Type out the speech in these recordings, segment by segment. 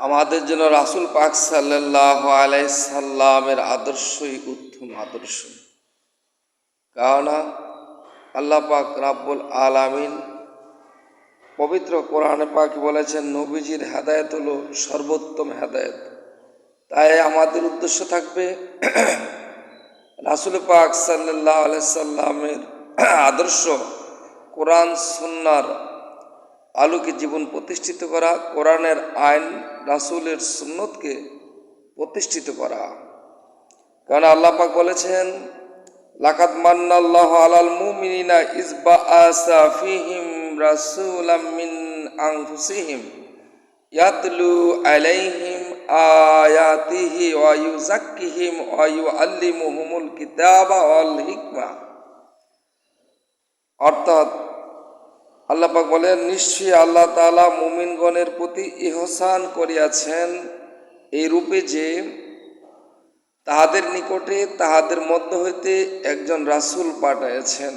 আমাদের জন্য রাসূল পাক সাল্লাল্লাহু আলাইহি সাল্লামের আদর্শই উত্তম আদর্শ। কারণ আল্লাহ পাক রাব্বুল আলামিন পবিত্র কোরআনে পাক বলেছেন, নবীজির হেদায়েত হলো সর্বোত্তম হেদায়েত। তাই আমাদের উদ্দেশ্য থাকবে রাসূল পাক সাল্লাল্লাহু আলাইহি সাল্লামের আদর্শ কোরআন সুন্নাহর আলোকে জীবন প্রতিষ্ঠিত করা, কোরআনের আইন রাসূলের সুন্নতকে প্রতিষ্ঠিত করা। কারণ আল্লাহ পাক বলেছেন, লাকাদ মান্নাল্লাহু আলাল মুমিনিনা ইয বাআসা ফীহিম রাসূলাম মিন আনফুসিহিম ইয়াতলু আলাইহিম আয়াতিহি ওয়া ইউযাক্কিহিম ওয়া ইউআল্লিমুহুমুল কিতাবা ওয়াল হিকমা। অর্থাৎ আল্লাহ পাক বলেন, নিশ্চয়ই আল্লাহ তাআলা মুমিনগণের প্রতি ইহসান করিয়াছেন এই রূপে যে তাহাদের নিকটে তাহাদের মধ্য হইতে একজন রাসূল পাঠাইয়াছেন।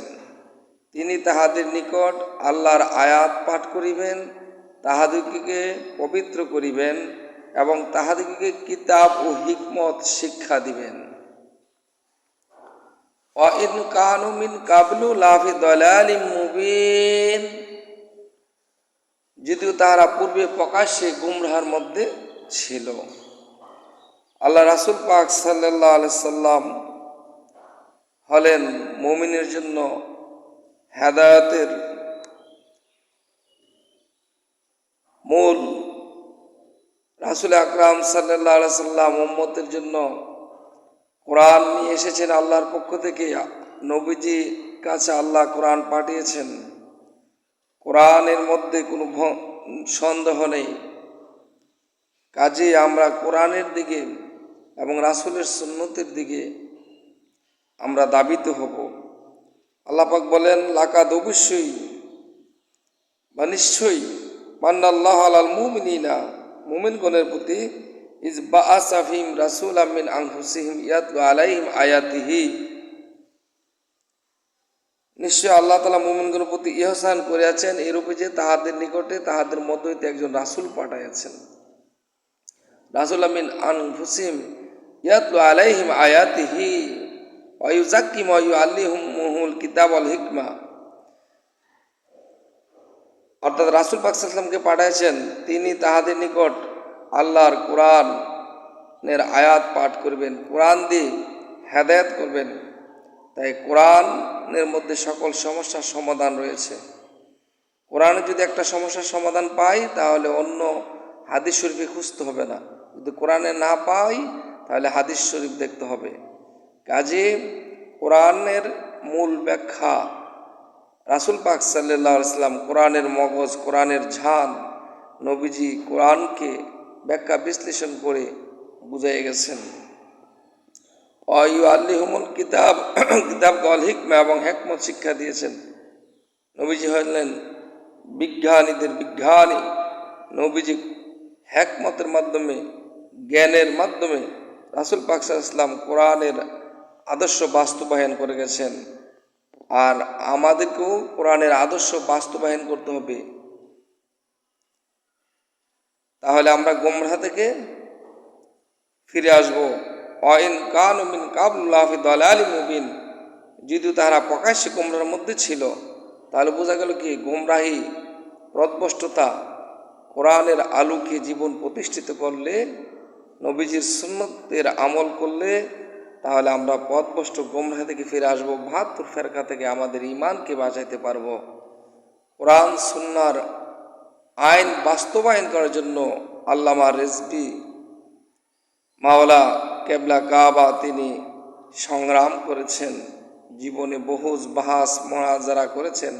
তিনি তাহাদের নিকট আল্লাহর আয়াত পাঠ করিবেন, তাহাদিগকে পবিত্র করিবেন এবং তাহাদিগকে কিতাব ও হিকমত শিক্ষা দিবেন। ওয়া ইন কানু মিন কাবলু লাফি দালালিম মুবিন। যদিও তাহারা পূর্বে প্রকাশ্যে গুমরাহের মধ্যে ছিল। আল্লাহ রাসূল পাক সাল্লাল্লাহু আলাইহি সাল্লাম হলেন মুমিনের জন্য হেদায়েতের মূল। রাসূল আকরাম সাল্লাল্লাহু আলাইহি সাল্লাম উম্মতের জন্য কোরআন নিয়ে এসেছেন আল্লাহর পক্ষ থেকে। নবীজি কাছে আল্লাহ কোরআন পাঠিয়েছেন। কোরআনের মধ্যে কোনো সন্দেহ নেই। কাজেই আমরা কোরআনের দিকে এবং রাসূলের সুন্নতের দিকে আমরা দাবিত হব। আল্লাহ পাক বলেন, লাকাদ অবশ্যই বা নিশ্চয়ই মান্নাল্লাহু আলাল মুমিনিনা মুমিনগণের প্রতি ইয বাআসা ফীহিম রাসূলাম মিন আনফুসিহিম ইয়াতলু আলাইহিম আয়াতিহি। নিশ্চয় আল্লাহ তাআলা মুমিনগণের প্রতি ইহসান করিয়াছেন এরূপে যে তাহাদের নিকটে তাহাদের মধ্য হইতে একজন রাসূল পাঠাইয়াছেন। রাসূলাম মিন আনফুসিহিম ইয়াতলু আলাইহিম আয়াতিহি ওয়া ইউযাক্কিহিম ওয়া ইউআল্লিমুহুমুল কিতাবা ওয়াল হিকমা। অর্থাৎ রাসূল পাক সাল্লাল্লাহু আলাইহি ওয়াসাল্লামকে পাঠাইছেন, তিনি তাহাদের নিকট আল্লাহর কোরআনের আয়াত পাঠ করবেন, কোরআন দিয়ে হেদায়েত করবেন। তাই কোরআনের মধ্যে সকল সমস্যার সমাধান রয়েছে। কোরআনে যদি একটা সমস্যার সমাধান পাই তাহলে অন্য হাদিস শরীফে খুঁজতে হবে না। যদি কোরআনে না পাই তাহলে হাদিস শরীফ দেখতে হবে। কাজে কোরআনের মূল ব্যাখ্যা রাসূল পাক সাল্লাল্লাহু আলাইহি ওয়াসাল্লাম, কোরআনের মগজ, কোরআনের ঝান, নবীজি কোরআনকে ব্যাখ্যা বিশ্লেষণ করে বুঝাইয়া গেছেন। ওয়া ইউআল্লিমুহুমুল কিতাব ওয়াল হিকমা এবং হিকমত শিক্ষা দিয়েছেন। নবীজি হলেন বিজ্ঞানীদের বিজ্ঞানী। নবীজি হিকমতের মাধ্যমে, জ্ঞানের মাধ্যমে রাসূল পাক সাল্লাল্লাহু আলাইহি ওয়াসাল্লাম কোরআনের আদর্শ বাস্তবায়ন করে গেছেন। আর আমাদেরকেও কোরআনের আদর্শ বাস্তবায়ন করতে হবে। তাহলে আমরা গোমরাহ থেকে ফিরে আসব। ওয়া ইন কানু মিন কাবলু লাফি দালালিম মুবিন। যদিও তাহারা প্রকাশ্যে গোমরাহের মধ্যে ছিল, তাহলে বোঝা গেল কি, গোমরাহি, পথভ্রষ্টতা, কোরআনের আলোকে জীবন প্রতিষ্ঠিত করলে, নবীজির সুন্নতের আমল করলে, তাহলে আমরা পথভ্রষ্ট গোমরাহ থেকে ফিরে আসব। ৭২ ফেরকা থেকে আমাদের ঈমানকে বাঁচাইতে পারব। কোরআন সুন্নাহর আইন বাস্তবায়ন করার জন্য আল্লামা রিজভী মাওলা কেবলা কাবা তিনি সংগ্রাম করেছেন। জীবনে বহুজ বাহাস মুনাজারা করেছেন,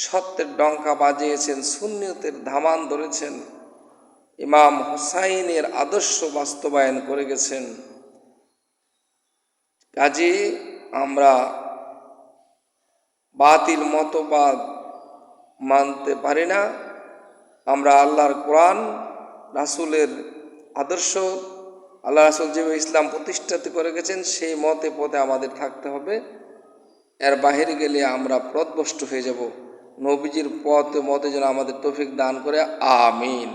সত্যের ডঙ্কা বাজিয়েছেন, সুন্নিয়তের ধামান ধরেছেন, ইমাম হুসাইনের আদর্শ বাস্তবায়ন করে গেছেন। কাজে আমরা বাতিল মতবাদ মানতে পারি না। আমরা আল্লাহর কোরআন, রাসূলের আদর্শ, আল্লাহ রাসূল যেভাবে ইসলাম প্রতিষ্ঠিত করে গেছেন সেই মতে পথে আমাদের থাকতে হবে। এর বাহিরে গেলে আমরা পথভ্রষ্ট হয়ে যাব। নবীজির পথ মতে যেন আমাদের তৌফিক দান করে, আমিন।